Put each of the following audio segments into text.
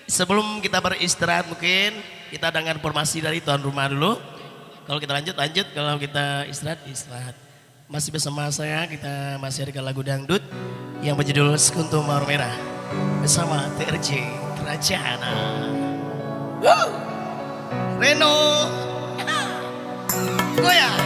Sebelum kita beristirahat mungkin kita dengar informasi dari tuan rumah dulu. Kalau kita lanjut, kalau kita istirahat. Masih bersama saya, kita masih ada lagu dangdut yang berjudul Sekutu Mawar Merah bersama TRJ Kerajaan. Reno goyang.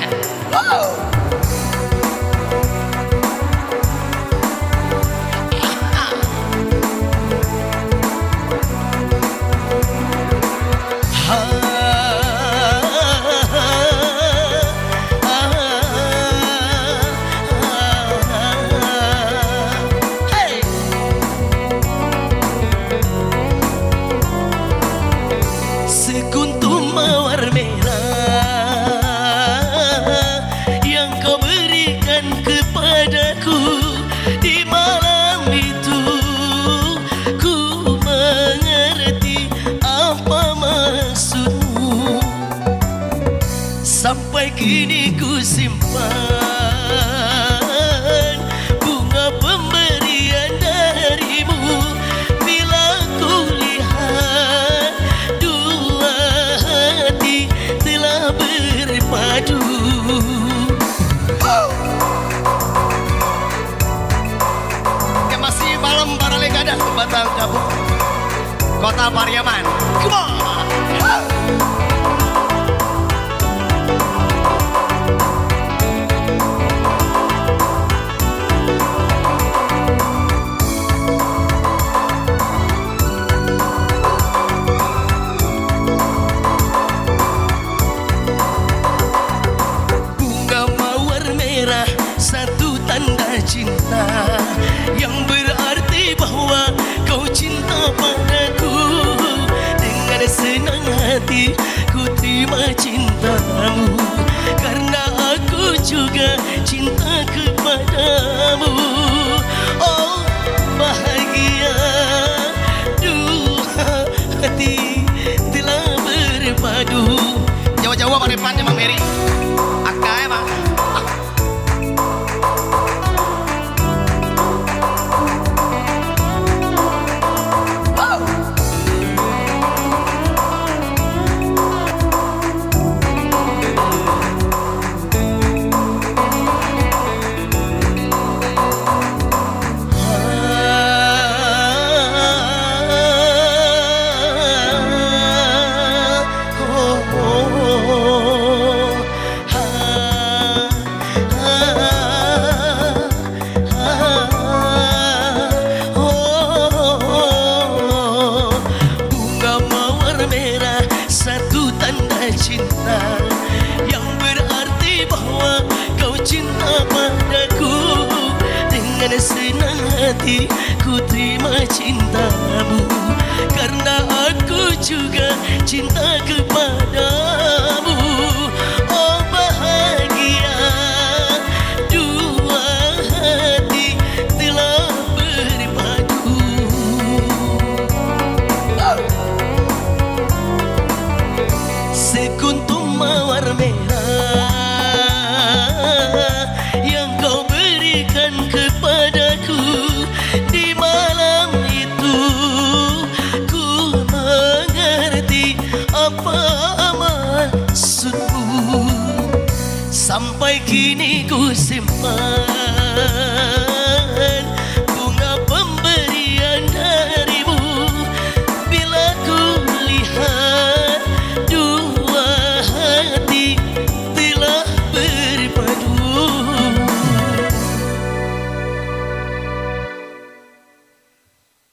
Sekuntum mawar merah yang kau berikan kepadaku di malam itu, ku mengerti apa maksudmu. Sampai kini ku simpan bunga pemberian darimu. Bila ku lihat dua hati telah berpadu. Ya masih malam para legada Batang Kabung Kota Pariaman. Come on. Satu tanda cinta yang berarti bahwa kau cinta padaku. Dengan senang hati ku terima cintamu, karena aku juga cinta kepadamu. Oh bahagia, dua hati telah berpadu. Jawa-Jawa pada depannya Bang Mary. Akka emang. Cinta yang berarti bahwa kau cinta padaku. Dengan senang hati ku terima cintamu, karena aku juga cinta kepadamu.